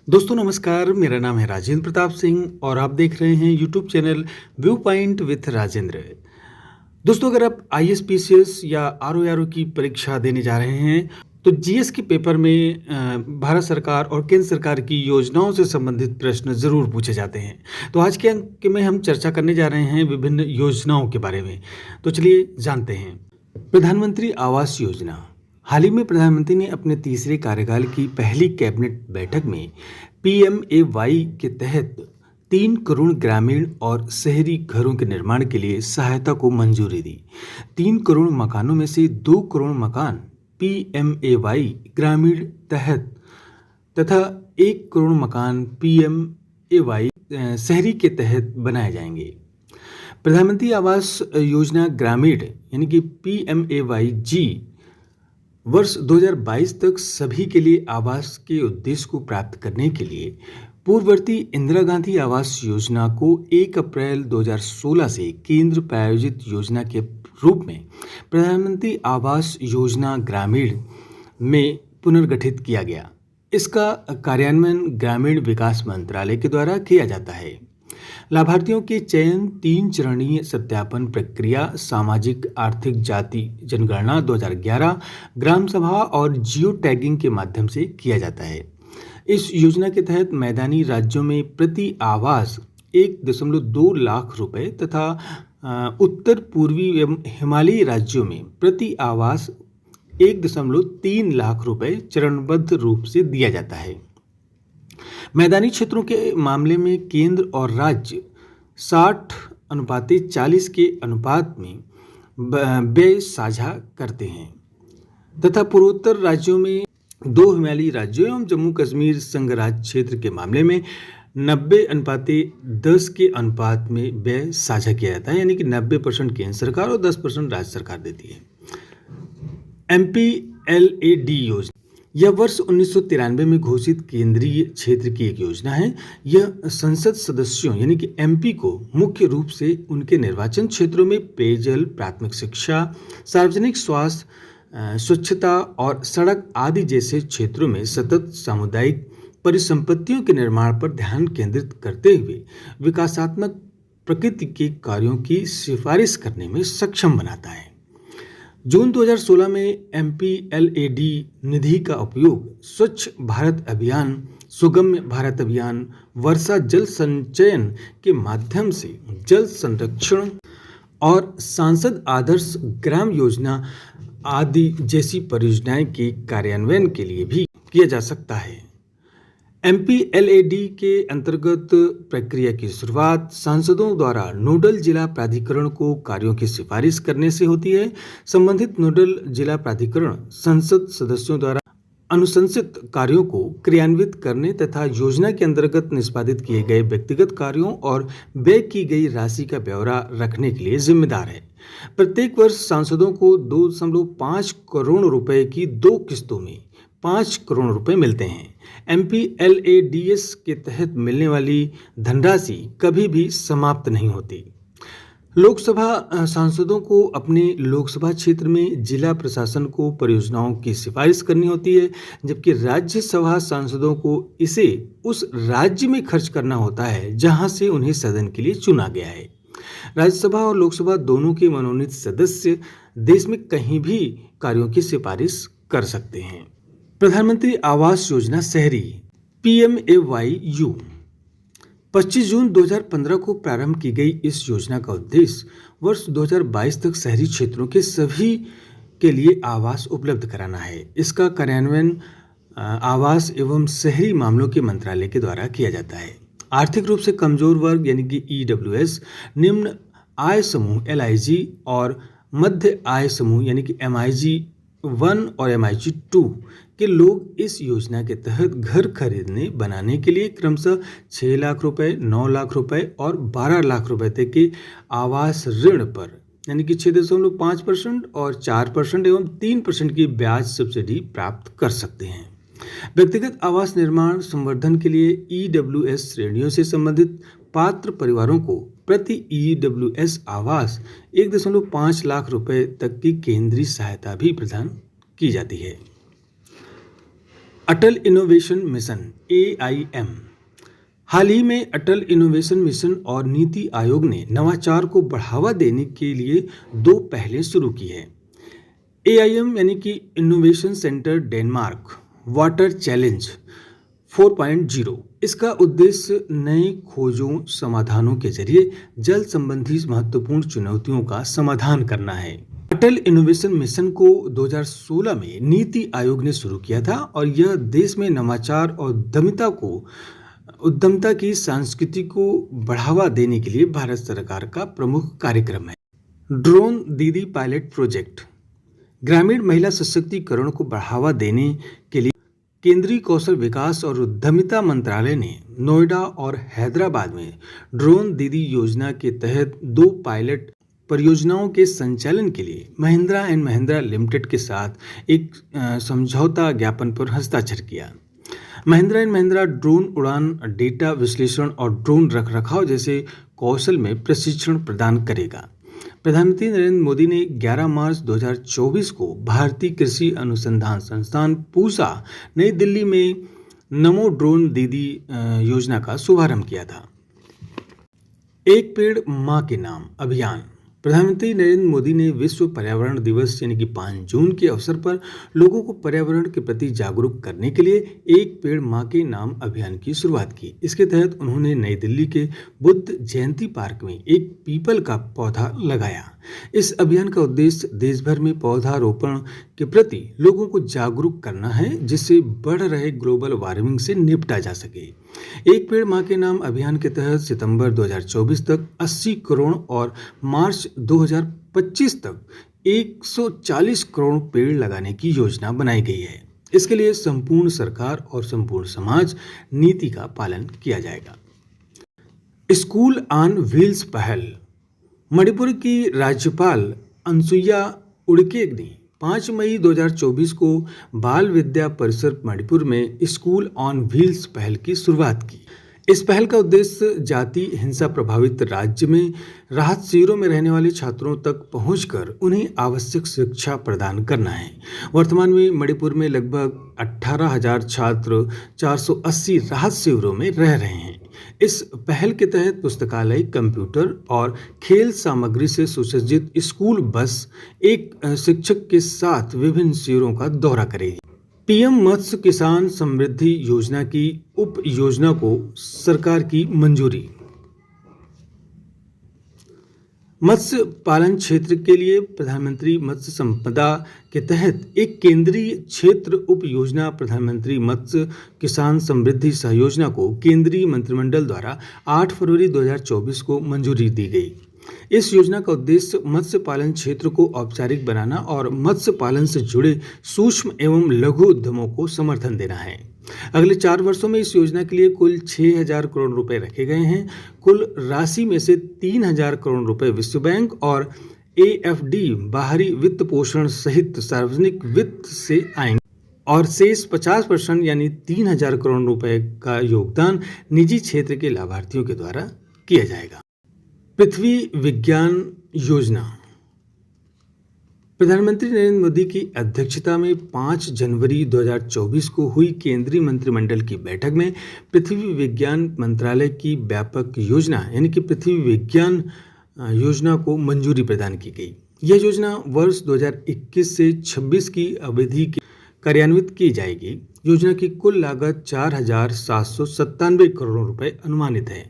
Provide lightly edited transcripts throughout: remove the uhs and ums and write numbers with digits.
दोस्तों नमस्कार, मेरा नाम है राजेंद्र प्रताप सिंह और आप देख रहे हैं YouTube channel view point with Rajendra. दोस्तों अगर आप आईएएस पीसीएस या आरओ की परीक्षा देने जा रहे हैं तो जीएस के पेपर में भारत सरकार और केंद्र सरकार की योजनाओं से संबंधित प्रश्न जरूर पूछे जाते हैं। तो आज के अंक में हम चर्चा करने जा रहे हैं विभिन्न योजनाओं के बारे में। तो चलिए जानते हैं। प्रधानमंत्री आवास योजना। हाल ही में प्रधानमंत्री ने अपने तीसरे कार्यकाल की पहली कैबिनेट बैठक में पीएमएवाई के तहत 3 करोड़ ग्रामीण और शहरी घरों के निर्माण के लिए सहायता को मंजूरी दी। 3 करोड़ मकानों में से 2 करोड़ मकान पीएमएवाई ग्रामीण तहत तथा 1 करोड़ मकान पीएमएवाई शहरी के तहत बनाए जाएंगे। प्रधानमंत्री आवास योजना ग्रामीण यानी कि पीएमएवाई जी वर्ष 2022 तक सभी के लिए आवास के उद्देश्य को प्राप्त करने के लिए पूर्ववर्ती इंदिरा गांधी आवास योजना को 1 अप्रैल 2016 से केंद्र प्रायोजित योजना के रूप में प्रधानमंत्री आवास योजना ग्रामीण में पुनर्गठित किया गया। इसका कार्यान्वयन ग्रामीण विकास मंत्रालय के द्वारा किया जाता है। लाभार्थियों के चयन 3 चरणीय सत्यापन प्रक्रिया सामाजिक आर्थिक जाति जनगणना 2011 ग्राम सभा और जियो टैगिंग के माध्यम से किया जाता है। इस योजना के तहत मैदानी राज्यों में प्रति आवास 1.2 लाख रुपए तथा उत्तर पूर्वी एवं हिमालयी राज्यों में प्रति आवास 1.3 लाख रुपए चरणबद्ध रूप से दिया जाता है। मैदानी क्षेत्रों के मामले में केंद्र और राज्य 60:40 के अनुपात में व्यय साझा करते हैं तथा पूर्वोत्तर राज्यों में 2 हिमालयी राज्यों एवं जम्मू कश्मीर संघ राज्य क्षेत्र के मामले में 90:10 के अनुपात में व्यय साझा किया जाता है, यानी कि 90% केंद्र सरकार और 10% राज्य सरकार देती है। एमपीएलएडी योजना यह वर्ष 1993 में घोषित केंद्रीय क्षेत्र की एक योजना है। यह संसद सदस्यों यानी कि एमपी को मुख्य रूप से उनके निर्वाचन क्षेत्रों में पेयजल, प्राथमिक शिक्षा, सार्वजनिक स्वास्थ्य, स्वच्छता और सड़क आदि जैसे क्षेत्रों में सतत सामुदायिक परिसंपत्तियों के निर्माण पर ध्यान केंद्रित करते हुए विकासात्मक प्रकृति के कार्यों की सिफारिश करने में सक्षम बनाता है। जून 2016 में एमपीएलएडी निधि का उपयोग स्वच्छ भारत अभियान, सुगम्य भारत अभियान, वर्षा जल संचयन के माध्यम से जल संरक्षण और सांसद आदर्श ग्राम योजना आदि जैसी परियोजनाएं के कार्यान्वयन के लिए भी किया जा सकता है। एमपीएलएडी के अंतर्गत प्रक्रिया की शुरुआत सांसदों द्वारा नोडल जिला प्राधिकरण को कार्यों की सिफारिश करने से होती है। संबंधित नोडल जिला प्राधिकरण संसद सदस्यों द्वारा अनुशंसित कार्यों को क्रियान्वित करने तथा योजना के अंतर्गत निष्पादित किए गए व्यक्तिगत कार्यों और व्यय की गई राशि का ब्यौरा रखने के लिए जिम्मेदार है। प्रत्येक वर्ष सांसदों को 2.5 करोड़ रुपए की 2 किस्तों में 5 करोड़ रुपए मिलते हैं। एमपीएलएडीएस के तहत मिलने वाली धनराशि कभी भी समाप्त नहीं होती। लोकसभा सांसदों को अपने लोकसभा क्षेत्र में जिला प्रशासन को परियोजनाओं की सिफारिश करनी होती है, जबकि राज्यसभा सांसदों को इसे उस राज्य में खर्च करना होता है जहां से उन्हें सदन के लिए चुना गया है। राज्यसभा और लोकसभा दोनों के मनोनीत सदस्य देश में कहीं भी कार्यों की सिफारिश कर सकते हैं। प्रधानमंत्री आवास योजना शहरी पीएमएवाई 25 जून 2015 को प्रारंभ की गई इस योजना का उद्देश्य वर्ष 2022 तक शहरी क्षेत्रों के सभी के लिए आवास उपलब्ध कराना है। इसका कार्यान्वयन आवास एवं शहरी मामलों के मंत्रालय के द्वारा किया जाता है। आर्थिक रूप से कमजोर वर्ग यानी कि ईडब्ल्यूएस, निम्न आय समूह एलआईजी और मध्य आय समूह यानी कि एमआईजी 1 और एमआईजी 2 के लोग इस योजना के तहत घर खरीदने बनाने के लिए क्रमशः 6 लाख रुपए, 9 लाख रुपए और 12 लाख रुपए तक के आवास ऋण पर यानी कि 6.5% और 4% एवं 3% की ब्याज सब्सिडी प्राप्त कर सकते हैं। व्यक्तिगत आवास निर्माण संवर्धन के लिए ईडब्ल्यूएस श्रेणियों से संबंधित पात्र परिवारों को प्रति ईडब्ल्यूएस आवास 1.5 लाख रुपए तक की केंद्रीय सहायता भी प्रदान की जाती है। अटल इनोवेशन मिशन AIM। हाल ही में अटल इनोवेशन मिशन और नीति आयोग ने नवाचार को बढ़ावा देने के लिए दो पहलें शुरू की है। AIM यानी कि innovation centre Denmark water challenge 4.0। इसका उद्देश्य नए खोजों समाधानों के जरिए जल संबंधी महत्वपूर्ण चुनौतियों का समाधान करना है। अटल इनोवेशन मिशन को 2016 में नीति आयोग ने शुरू किया था और यह देश में नवाचार और उद्यमता की संस्कृति को बढ़ावा देने के लिए भारत सरकार का प्रमुख कार्यक्रम है। ड्रोन दीदी पायलट प्रोजेक्ट। ग्रामीण महिला सशक्तिकरण को बढ़ावा देने के लिए केंद्रीय कौशल विकास और उद्यमिता मंत्रालय ने नोएडा और हैदराबाद में ड्रोन दीदी योजना के तहत 2 पायलट परियोजनाओं के संचालन के लिए महिंद्रा एंड महिंद्रा लिमिटेड के साथ एक समझौता ज्ञापन पर हस्ताक्षर किया। महिंद्रा एंड महिंद्रा ड्रोन उड़ान, डेटा विश्लेषण और ड्रोन रखरखाव जैसे कौशल में प्रशिक्षण प्रदान करेगा। प्रधानमंत्री नरेंद्र मोदी ने 11 मार्च 2024 को भारतीय कृषि अनुसंधान संस्थान पूसा नई दिल्ली में नमो ड्रोन दीदी योजना का शुभारंभ किया था। एक पेड़ मां के नाम अभियान। प्रधानमंत्री नरेंद्र मोदी ने विश्व पर्यावरण दिवस यानी कि 5 जून के अवसर पर लोगों को पर्यावरण के प्रति जागरूक करने के लिए एक पेड़ मां के नाम अभियान की शुरुआत की। इसके तहत उन्होंने नई दिल्ली के बुद्ध जयंती पार्क में एक पीपल का पौधा लगाया। इस अभियान का उद्देश्य देश भर में पौधारोपण के प्रति लोगों को जागरूक करना है, जिससे बढ़ रहे ग्लोबल वार्मिंग से निपटा जा सके। एक पेड़ मां के नाम अभियान के तहत सितंबर 2024 तक 80 करोड़ और मार्च 2025 तक 140 करोड़ पेड़ लगाने की योजना बनाई गई है। इसके लिए संपूर्ण सरकार और संपूर्ण समाज नीति का पालन किया जाएगा। स्कूल ऑन व्हील्स पहल। मणिपुर की राज्यपाल अनसुईया उइके ने 5 मई 2024 को बाल विद्या परिसर मणिपुर में स्कूल ऑन व्हील्स पहल की शुरुआत की। इस पहल का उद्देश्य जाति हिंसा प्रभावित राज्य में राहत शिविरों में रहने वाले छात्रों तक पहुंचकर उन्हें आवश्यक शिक्षा प्रदान करना है। वर्तमान में मणिपुर में लगभग 18,000 छात्र 480 राहत शिविरों में रह रहे हैं। इस पहल के तहत पुस्तकालय, कंप्यूटर और खेल सामग्री से सुसज्जित स्कूल बस एक शिक्षक के साथ विभिन्न शिविरों का दौरा करेगी। पीएम मत्स्य किसान समृद्धि योजना की उप योजना को सरकार की मंजूरी। मत्स्य पालन क्षेत्र के लिए प्रधानमंत्री मत्स्य संपदा के तहत एक केंद्रीय क्षेत्र उप योजना प्रधानमंत्री मत्स्य किसान समृद्धि सहयोजना को केंद्रीय मंत्रिमंडल द्वारा 8 फरवरी 2024 को मंजूरी दी गई। इस योजना का उद्देश्य मत्स्य पालन क्षेत्र को औपचारिक बनाना और मत्स्य पालन से जुड़े सूक्ष्म एवं लघु उद्यमों को समर्थन देना है। अगले 4 वर्षों में इस योजना के लिए कुल 6,000 करोड़ रुपए रखे गए हैं। कुल राशि में से 3,000 करोड़ रुपए विश्व बैंक और AFD बाहरी वित्त पोषण सहित सार्वजनिक वित्त से आएंगे और शेष 50% यानी 3,000 करोड़ रुपए का योगदान निजी क्षेत्र के लाभार्थियों के द्वारा किया जाएगा। पृथ्वी विज्ञान योजना। प्रधानमंत्री नरेंद्र मोदी की अध्यक्षता में 5 जनवरी 2024 को हुई केंद्रीय मंत्रिमंडल की बैठक में पृथ्वी विज्ञान मंत्रालय की व्यापक योजना यानी कि पृथ्वी विज्ञान योजना को मंजूरी प्रदान की गई। यह योजना वर्ष 2021 से 26 की अवधि के कार्यान्वित की जाएगी। योजना की कुल लागत 4,797 करोड़ रुपए अनुमानित है।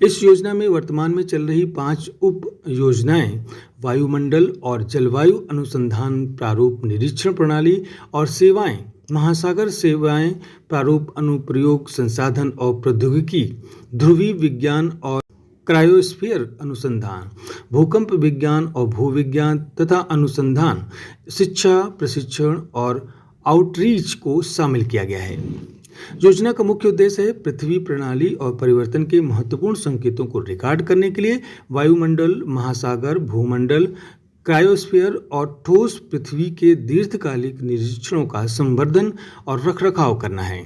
इस योजना में वर्तमान में चल रही 5 उप योजनाएं वायुमंडल और जलवायु अनुसंधान प्रारूप निरीक्षण प्रणाली और सेवाएं, महासागर सेवाएं प्रारूप अनुप्रयोग संसाधन और प्रौद्योगिकी, ध्रुवीय विज्ञान और क्रायोस्फीयर अनुसंधान, भूकंप विज्ञान और भूविज्ञान तथा अनुसंधान, शिक्षा, प्रशिक्षण और आउटरीच को शामिल किया गया है। योजना का मुख्य उद्देश्य है पृथ्वी प्रणाली और परिवर्तन के महत्वपूर्ण संकेतों को रिकॉर्ड करने के लिए वायुमंडल, महासागर, भूमंडल, क्रायोस्फीयर और ठोस पृथ्वी के दीर्घकालिक निरीक्षणों का संवर्धन और रखरखाव करना है।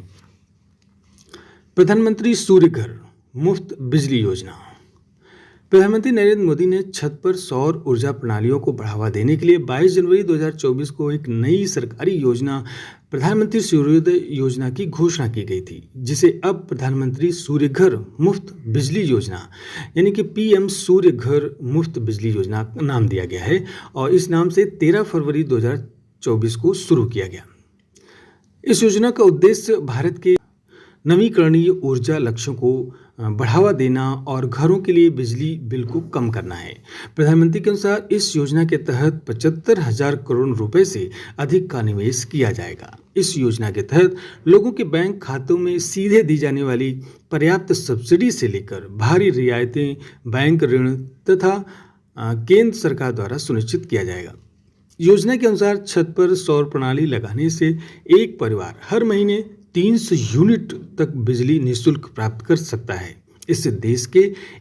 प्रधानमंत्री सूर्य घर मुफ्त बिजली योजना। प्रधानमंत्री नरेंद्र मोदी ने छत पर सौर ऊर्जा प्रणालियों को बढ़ावा देने के लिए 22 जनवरी 2024 को एक नई सरकारी योजना प्रधानमंत्री सूर्योदय योजना की घोषणा की गई थी, जिसे अब प्रधानमंत्री सूर्य घर मुफ्त बिजली योजना यानी कि पीएम सूर्य घर मुफ्त बिजली योजना नाम दिया गया है और इस नाम से 13 फरवरी 2024 को शुरू किया गया। इस योजना का उद्देश्य भारत के नवीकरणीय ऊर्जा लक्ष्यों को बढ़ावा देना और घरों के लिए बिजली बिल को कम करना है। प्रधानमंत्री के अनुसार इस योजना के तहत 75,000 करोड़ रुपए से अधिक का निवेश किया जाएगा। इस योजना के तहत लोगों के बैंक खातों में सीधे दी जाने वाली पर्याप्त सब्सिडी से लेकर भारी रियायतें बैंक ऋण तथा केंद्र सरकार द्वारा सुनिश्चित किया जाएगा। योजना के अनुसार छत पर सौर प्रणाली लगाने से एक परिवार हर महीने 300 यूनिट तक बिजली निःशुल्क प्राप्त कर सकता है। इससे देश के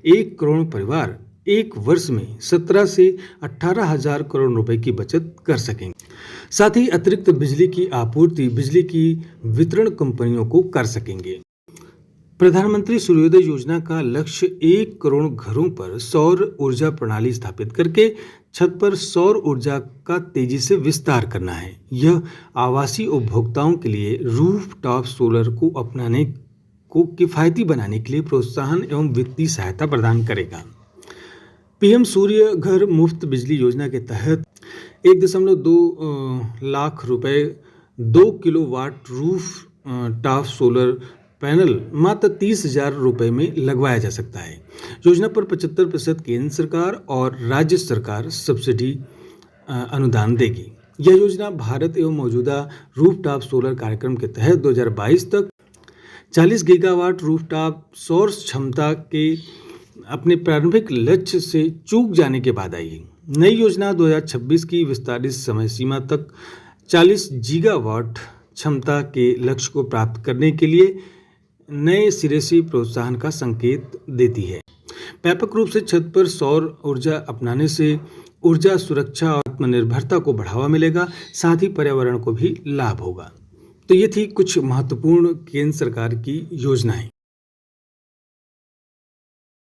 1 करोड़ परिवार एक वर्ष में 17 से 18,000 करोड़ रुपए की बचत कर सकेंगे। साथ ही अतिरिक्त बिजली की आपूर्ति बिजली की वितरण कंपनियों को कर सकेंगे। प्रधानमंत्री सूर्योदय योजना का लक्ष्य 1 करोड़ घरों पर सौर ऊर्जा प्रणाली स्थापित करके छत पर सौर ऊर्जा का तेजी से विस्तार करना है। यह आवासीय उपभोक्ताओं के लिए रूफटॉप सोलर को अपनाने को किफायती बनाने के लिए प्रोत्साहन एवं वित्तीय सहायता प्रदान करेगा। पीएम सूर्य घर मुफ्त बिजली योजना के तहत 1.2 लाख रुपए 2 kilowatt roof top solar panel मात्र 30,000 रुपए में लगवाया जा सकता है। योजना पर 75% केंद्र सरकार और राज्य सरकार सब्सिडी अनुदान देगी। यह योजना भारत एवं मौजूदा रूफटॉप सोलर कार्यक्रम के तहत 2022 तक 40 गीगावाट रूफटॉप सौर क्षमता के अपने प्रारंभिक लक्ष्य से चूक जाने के बाद आई है। नई योजना 2026 की विस्तारित समय सीमा तक 40 गीगावाट क्षमता के लक्ष्य को प्राप्त करने के लिए नए सिरे से प्रोत्साहन का संकेत देती है। व्यापक रूप से छत पर सौर ऊर्जा अपनाने से ऊर्जा सुरक्षा और आत्मनिर्भरता को बढ़ावा मिलेगा, साथ ही पर्यावरण को भी लाभ होगा। तो ये थी कुछ महत्वपूर्ण केंद्र सरकार की योजनाएं।